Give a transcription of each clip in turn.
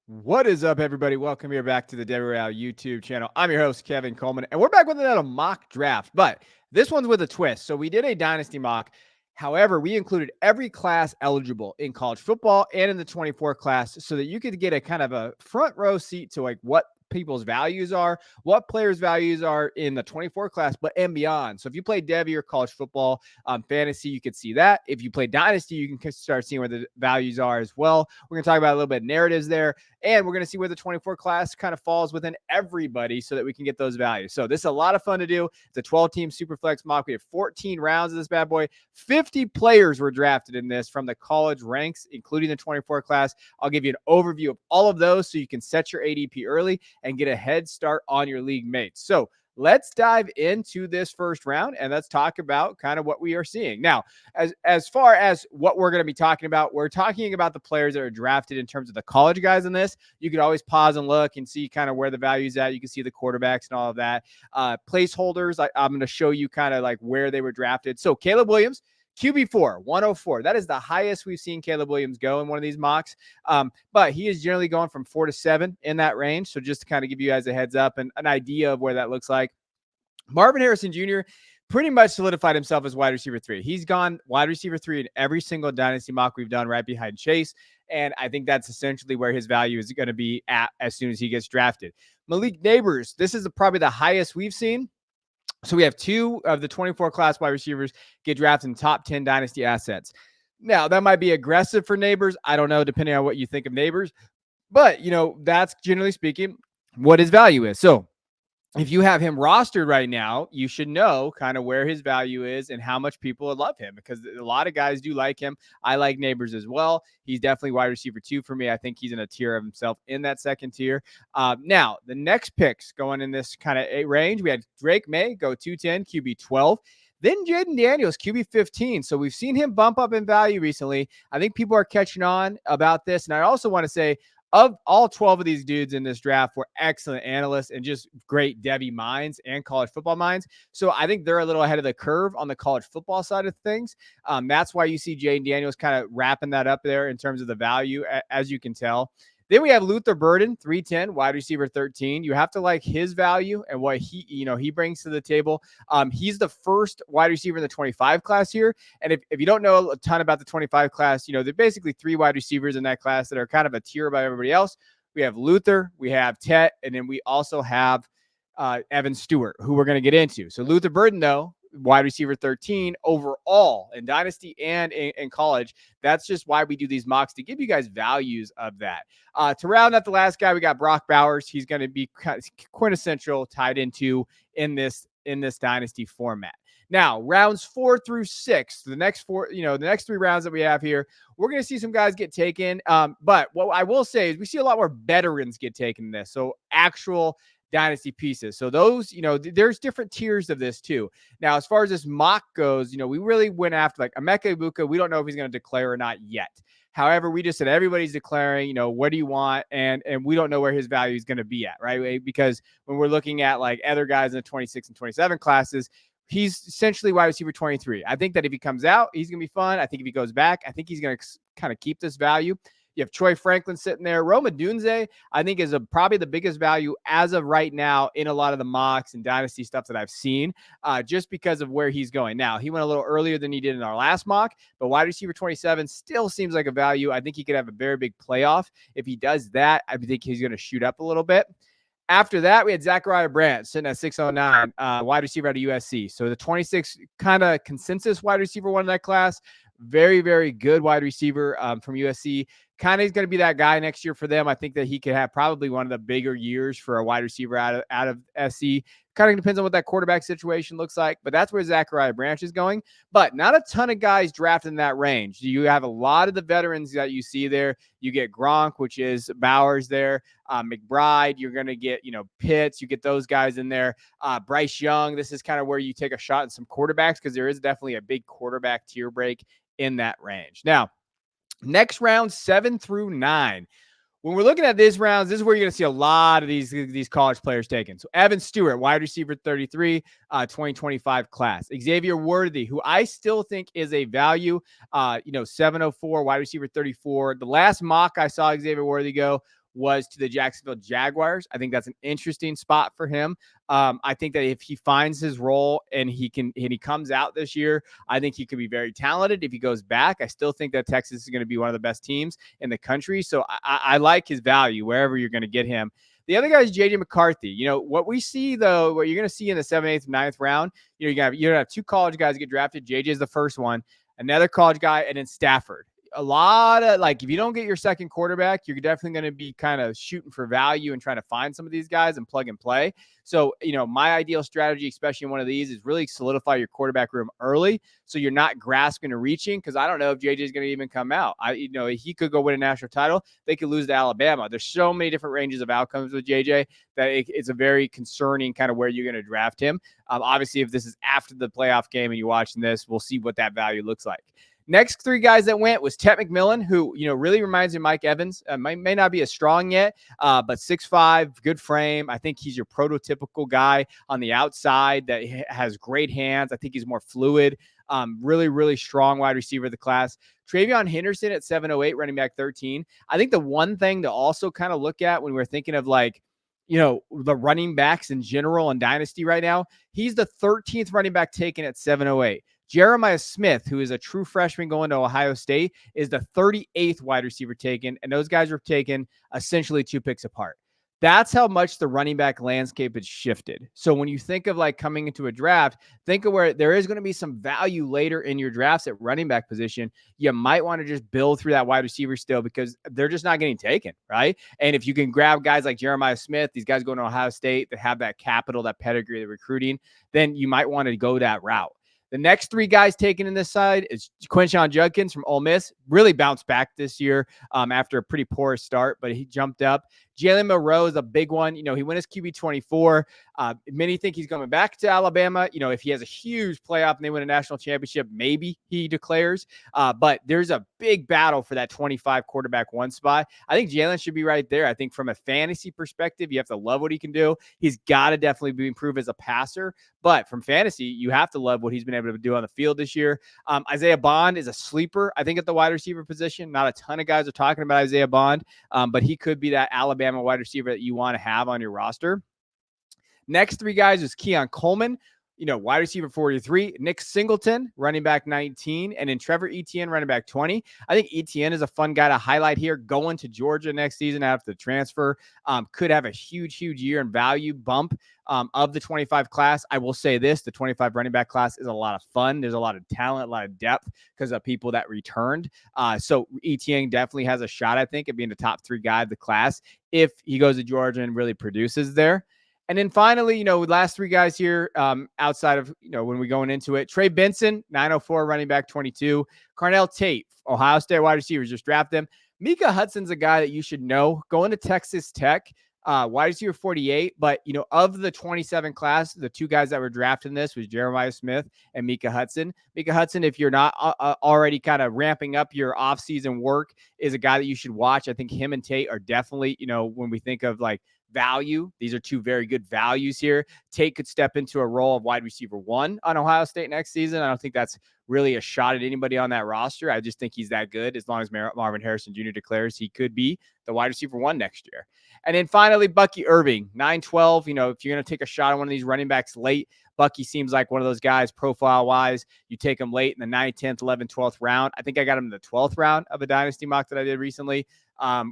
What is up, everybody? Welcome here back to the Devy YouTube channel. I'm your host, Kevin Coleman, and we're back with another mock draft, but this one's with a twist. So we did a Dynasty mock. However, we included every class eligible in college football and in the 24 class so that you could get a kind of a front row seat to like what people's values are, what players' values are in the 24 class, but and beyond. So if you play Devy or college football, fantasy, you could see that. If you play Dynasty, you can start seeing where the values are as well. We're going to talk about a little bit of narratives there. And we're going to see where the 24 class kind of falls within everybody so that we can get those values. So this is a lot of fun to do. It's a 12-team Superflex mock. We have 14 rounds of this bad boy. 50 players were drafted in this from the college ranks, including the 24 class. I'll give you an overview of all of those so you can set your ADP early and get a head start on your league mates. So let's dive into this first round and let's talk about kind of what we are seeing. Now, as far as what we're going to be talking about, we're talking about the players that are drafted in terms of the college guys in this. You could always pause and look and see kind of where the value's at. You can see the quarterbacks and all of that. Placeholders, I'm going to show you kind of like where they were drafted. So Caleb Williams, QB4, 104. That is the highest we've seen Caleb Williams go in one of these mocks. But he is generally going from 4 to 7 in that range. So just to kind of give you guys a heads up and an idea of where that looks like. Marvin Harrison Jr. pretty much solidified himself as wide receiver 3. He's gone wide receiver 3 in every single Dynasty mock we've done, right behind Chase. And I think that's essentially where his value is going to be at as soon as he gets drafted. Malik Neighbors, this is probably the highest we've seen. So we have 2 of the 24 class wide receivers get drafted in top 10 Dynasty assets. Now, that might be aggressive for Neighbors. I don't know, depending on what you think of Neighbors. But, that's generally speaking what his value is. So if you have him rostered right now, you should know kind of where his value is and how much people love him, because a lot of guys do like him. I like Neighbors as well. He's definitely wide receiver 2 for me. I think he's in a tier of himself in that second tier. Now, the next picks going in this kind of range, we had Drake May go 210, QB 12. Then Jaden Daniels, QB 15. So we've seen him bump up in value recently. I think people are catching on about this. And I also want to say, of all 12 of these dudes in this draft were excellent analysts and just great Devy minds and college football minds. So I think they're a little ahead of the curve on the college football side of things. That's why you see Jaden Daniels kind of wrapping that up there in terms of the value, as you can tell. Then we have Luther Burden, 310, wide receiver 13. You have to like his value and what he brings to the table. He's the first wide receiver in the 25 class here. And if you don't know a ton about the 25 class, there's basically 3 wide receivers in that class that are kind of a tier above everybody else. We have Luther, we have Tet, and then we also have Evan Stewart, who we're going to get into. So Luther Burden, though, wide receiver 13 overall in Dynasty and in college. That's just why we do these mocks, to give you guys values of that. To round out the last guy, we got Brock Bowers. He's going to be quintessential tied into in this Dynasty format. Now, rounds 4 through 6, the next 3 rounds that we have here, we're going to see some guys get taken. But what I will say is we see a lot more veterans get taken in this. So actual Dynasty pieces. So those, there's different tiers of this too. Now, as far as this mock goes, we really went after like Emeka Ibuka. We don't know if he's going to declare or not yet. However, we just said everybody's declaring, what do you want? And we don't know where his value is going to be at, right? Because when we're looking at like other guys in the 26 and 27 classes, he's essentially wide receiver 23. I think that if he comes out, he's going to be fun. I think if he goes back, I think he's going to kind of keep this value. You have Troy Franklin sitting there. Roma Dunze, I think, is probably the biggest value as of right now in a lot of the mocks and Dynasty stuff that I've seen, just because of where he's going. Now, he went a little earlier than he did in our last mock, but wide receiver 27 still seems like a value. I think he could have a very big playoff. If he does that, I think he's going to shoot up a little bit. After that, we had Zachariah Brandt sitting at 609, wide receiver out of USC. So the 26 kind of consensus wide receiver one in that class. Very, very good wide receiver from USC. Kind of is going to be that guy next year for them. I think that he could have probably one of the bigger years for a wide receiver out of SC. Kind of depends on what that quarterback situation looks like, but that's where Zachariah Branch is going. But not a ton of guys drafted in that range. You have a lot of the veterans that you see there. You get Gronk, which is Bowers there. McBride, you're going to get, Pitts. You get those guys in there. Bryce Young, this is kind of where you take a shot at some quarterbacks, because there is definitely a big quarterback tier break in that range. Now, next round, 7 through 9. When we're looking at these rounds, this is where you're going to see a lot of these college players taken. So Evan Stewart, wide receiver 33, 2025 class. Xavier Worthy, who I still think is a value, 704, wide receiver 34. The last mock I saw Xavier Worthy go was to the Jacksonville Jaguars. I think that's an interesting spot for him. I think that if he finds his role and he comes out this year, I think he could be very talented. If he goes back, I still think that Texas is going to be one of the best teams in the country. So I like his value wherever you're going to get him. The other guy is JJ McCarthy. You know, what we see, though, what you're going to see in the 7th, 8th, 9th round, you're going to have 2 college guys get drafted. JJ is the first one, another college guy, and then Stafford. A lot of, like, if you don't get your second quarterback, you're definitely going to be kind of shooting for value and trying to find some of these guys and plug and play. So, you know, my ideal strategy, especially in one of these, is really solidify your quarterback room early so you're not grasping or reaching, because I don't know if JJ is going to even come out. He could go win a national title. They could lose to Alabama. There's so many different ranges of outcomes with JJ that it's a very concerning kind of where you're going to draft him. Obviously, if this is after the playoff game and you're watching this, we'll see what that value looks like. Next 3 guys that went was Tet McMillan, who, you know, really reminds me of Mike Evans. May not be as strong yet, but 6'5", good frame. I think he's your prototypical guy on the outside that has great hands. I think he's more fluid. Really, really strong wide receiver of the class. Travion Henderson at 708, running back 13. I think the one thing to also kind of look at when we're thinking of, like, you know, the running backs in general in Dynasty right now, he's the 13th running back taken at 708. Jeremiah Smith, who is a true freshman going to Ohio State, is the 38th wide receiver taken, and those guys were taken essentially 2 picks apart. That's how much the running back landscape has shifted. So when you think of, like, coming into a draft, think of where there is going to be some value later in your drafts at running back position. You might want to just build through that wide receiver still because they're just not getting taken, right? And if you can grab guys like Jeremiah Smith, these guys going to Ohio State that have that capital, that pedigree, the recruiting, then you might want to go that route. The next 3 guys taken in this side is Quinshon Judkins from Ole Miss. Really bounced back this year after a pretty poor start, but he jumped up. Jalen Milroe is a big one. You know, he went his QB 24. Many think he's coming back to Alabama. You know, if he has a huge playoff and they win a national championship, maybe he declares. But there's a big battle for that 25 quarterback 1 spot. I think Jalen should be right there. I think from a fantasy perspective, you have to love what he can do. He's got to definitely be improved as a passer. But from fantasy, you have to love what he's been able to do on the field this year. Isaiah Bond is a sleeper, I think, at the wide receiver position. Not a ton of guys are talking about Isaiah Bond, but he could be that Alabama wide receiver that you want to have on your roster. Next 3 guys is Keon Coleman, you know, wide receiver 43, Nick Singleton, running back 19, and then Trevor Etienne, running back 20. I think Etienne is a fun guy to highlight here, going to Georgia next season after the transfer. Could have a huge year in value bump of the 25 class. I will say this, the 25 running back class is a lot of fun. There's a lot of talent, a lot of depth because of people that returned. So Etienne definitely has a shot, I think, at being the top 3 guy of the class if he goes to Georgia and really produces there. And then finally, you know, last 3 guys here outside of, you know, when we're going into it, Trey Benson, 904, running back 22. Carnell Tate, Ohio State wide receivers, just draft them. Mika Hudson's a guy that you should know, going to Texas Tech, wide receiver 48. But, you know, of the 27 class, the 2 guys that were drafted in this was Jeremiah Smith and Mika Hudson. Mika Hudson, if you're not already kind of ramping up your offseason work, is a guy that you should watch. I think him and Tate are definitely, you know, when we think of, like, value, these are 2 very good values here. Tate could step into a role of wide receiver 1 on Ohio State next season. I don't think that's really a shot at anybody on that roster. I just think he's that good. As long as Marvin Harrison Jr. declares, he could be the wide receiver 1 next year. And then finally, Bucky Irving, 912. You know, if you're going to take a shot on one of these running backs late, Bucky seems like one of those guys profile-wise. You take him late in the 9th, 10th, 11th, 12th round. I think I got him in the 12th round of a Dynasty mock that I did recently,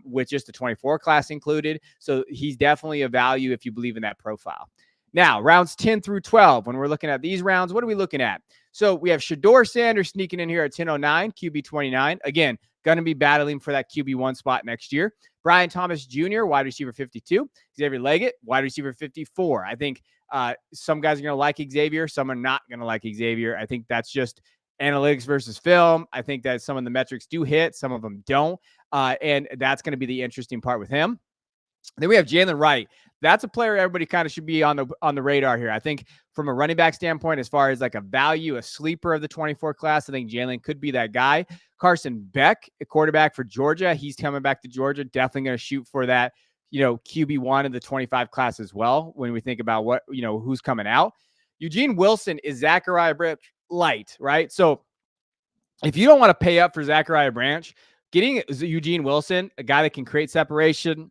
with just the 24 class included. So he's definitely a value if you believe in that profile. Now, rounds 10 through 12, when we're looking at these rounds, what are we looking at? So we have Shedeur Sanders sneaking in here at 1009, QB 29. Again, going to be battling for that QB1 spot next year. Brian Thomas Jr., wide receiver 52. Xavier Leggett, wide receiver 54. I think some guys are going to like Xavier. Some are not going to like Xavier. I think that's just analytics versus film. I think that some of the metrics do hit, some of them don't. And that's going to be the interesting part with him. Then we have Jalen Wright. That's a player everybody kind of should be on the radar here. I think from a running back standpoint, as far as like a value, a sleeper of the 24 class, I think Jalen could be that guy. Carson Beck, a quarterback for Georgia. He's coming back to Georgia. Definitely going to shoot for that, you know, QB1 in the 25 class as well. When we think about what, you know, who's coming out, Eugene Wilson is Zachariah Branch light, right? So if you don't want to pay up for Zachariah Branch, getting Eugene Wilson, a guy that can create separation,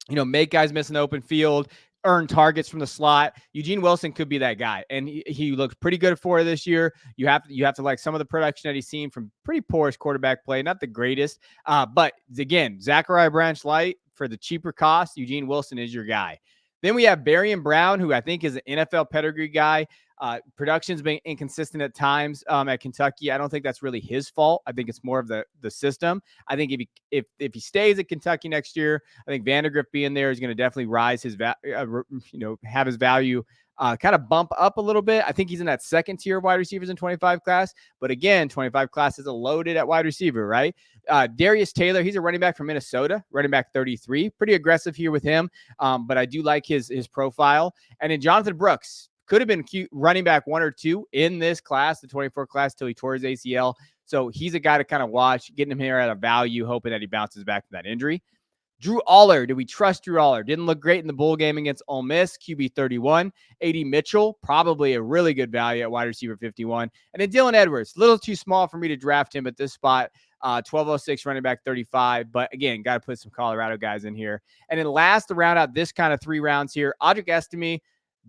make guys miss an open field, earn targets from the slot. Eugene Wilson could be that guy, and he looked pretty good for it this year. You have to like some of the production that he's seen from pretty porous quarterback play, not the greatest. But again, Zachariah Branch Light for the cheaper cost. Eugene Wilson is your guy. Then we have Barian Brown, who I think is an NFL pedigree guy. Production's been inconsistent at times at Kentucky. I don't think that's really his fault. I think it's more of the system. I think if he stays at Kentucky next year, I think Vandergrift being there is going to definitely rise his have his value kind of bump up a little bit. I think he's in that second tier of wide receivers in 25 class. But again, 25 class is a loaded at wide receiver, right? Darius Taylor, he's a running back from Minnesota, running back 33. Pretty aggressive here with him, but I do like his profile. And then Jonathan Brooks could have been running back 1 or 2 in this class, the 24 class, till he tore his ACL. So he's a guy to kind of watch, getting him here at a value, hoping that he bounces back from that injury. Drew Aller, do we trust Drew Aller? Didn't look great in the bowl game against Ole Miss, QB 31. A.D. Mitchell, probably a really good value at wide receiver 51. And then Dylan Edwards, a little too small for me to draft him at this spot. 1206 running back 35. But again, got to put some Colorado guys in here. And then last to round out this kind of 3 rounds here, Audric Estime,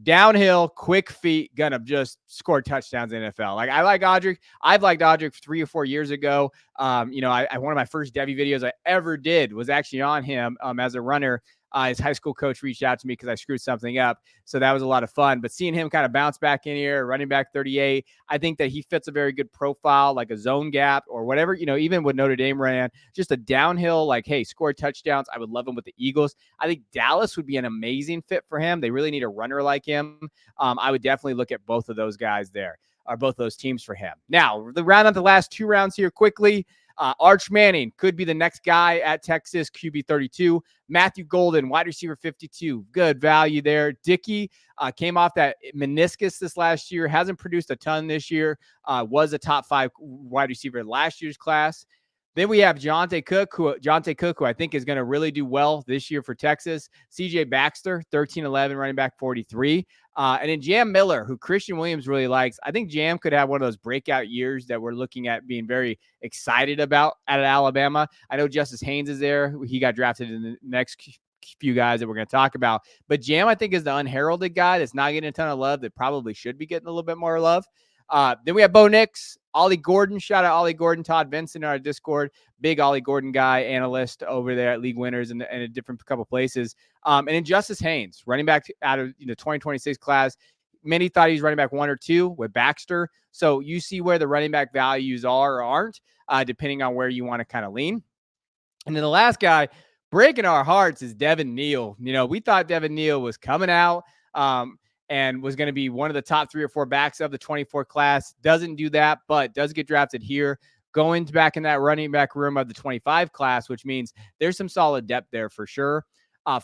downhill, quick feet, gonna just score touchdowns in the NFL. Like, I like Audric. I've liked Audric 3 or 4 years ago. One of my first Devy videos I ever did was actually on him as a runner. His high school coach reached out to me because I screwed something up. So that was a lot of fun. But seeing him kind of bounce back in here, running back 38, I think that he fits a very good profile, like a zone gap or whatever, even what Notre Dame ran, just a downhill, like, hey, score touchdowns. I would love him with the Eagles. I think Dallas would be an amazing fit for him. They really need a runner like him. I would definitely look at both of those guys there, or both those teams for him. Now, the round of the last 2 rounds here quickly. Arch Manning could be the next guy at Texas, QB 32. Matthew Golden, wide receiver 52. Good value there. Dickey came off that meniscus this last year. Hasn't produced a ton this year. Was a top 5 wide receiver in last year's class. Then we have Jonte Cook, who I think is going to really do well this year for Texas. C.J. Baxter, 13-11, running back 43. And then Jam Miller, who Christian Williams really likes. I think Jam could have one of those breakout years that we're looking at being very excited about at Alabama. I know Justice Haynes is there. He got drafted in the next few guys that we're going to talk about. But Jam, I think, is the unheralded guy that's not getting a ton of love that probably should be getting a little bit more love. Then we have Bo Nix, Ollie Gordon. Out Ollie Gordon, Todd Vincent in our Discord. Big Ollie Gordon guy, analyst over there at League Winners and a different couple places. And then Justice Haynes, running back out of 2026 class. Many thought he was running back 1 or 2 with Baxter. So you see where the running back values are or aren't, depending on where you want to kind of lean. And then the last guy, breaking our hearts, is Devin Neal. We thought Devin Neal was coming out and was going to be one of the top 3 or 4 backs of the 24 class. Doesn't do that, but does get drafted here. Going back in that running back room of the 25 class, which means there's some solid depth there for sure.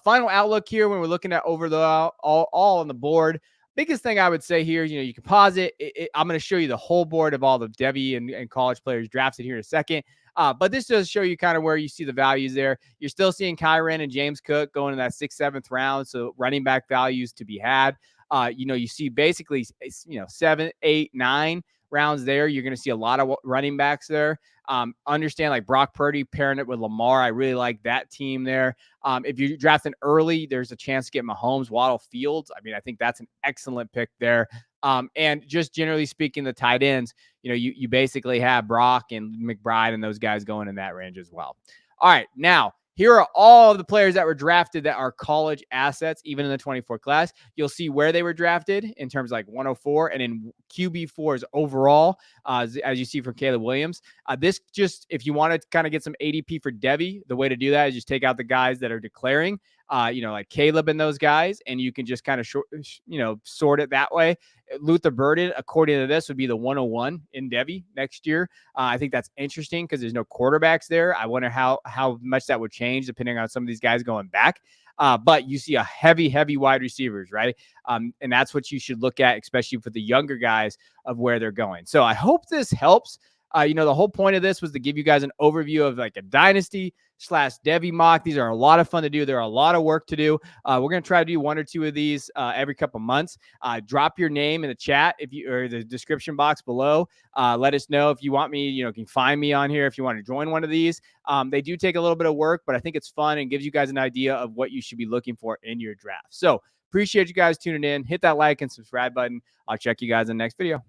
Final outlook here when we're looking at over the all on the board. Biggest thing I would say here, you can pause it. I'm going to show you the whole board of all the Devy and college players drafted here in a second. But this does show you kind of where you see the values there. You're still seeing Kyren and James Cook going in that 6th, 7th round. So running back values to be had. You see basically, 7, 8, 9 rounds there. You're going to see a lot of running backs there. Understand like Brock Purdy pairing it with Lamar. I really like that team there. If you're drafting early, there's a chance to get Mahomes, Waddle, Fields. I think that's an excellent pick there. And just generally speaking, the tight ends, you basically have Brock and McBride and those guys going in that range as well. All right, now, here are all of the players that were drafted that are college assets, even in the 24 class. You'll see where they were drafted in terms of like 104 and in QB4s overall, as you see from Caleb Williams. This just, if you want to kind of get some ADP for Devy, the way to do that is just take out the guys that are declaring, like Caleb and those guys, and you can just kind of, sort it that way. Luther Burden, according to this, would be the 101 in Devy next year. I think that's interesting because there's no quarterbacks there. I wonder how much that would change depending on some of these guys going back. But you see a heavy wide receivers, right? And that's what you should look at, especially for the younger guys of where they're going. So I hope this helps. The whole point of this was to give you guys an overview of like a Dynasty / Devy mock. These are a lot of fun to do. There are a lot of work to do. We're going to try to do 1 or 2 of these every couple months. Drop your name in the chat or the description box below. Let us know if you want me, you can find me on here if you want to join one of these. They do take a little bit of work, but I think it's fun and gives you guys an idea of what you should be looking for in your draft. So appreciate you guys tuning in. Hit that like and subscribe button. I'll check you guys in the next video.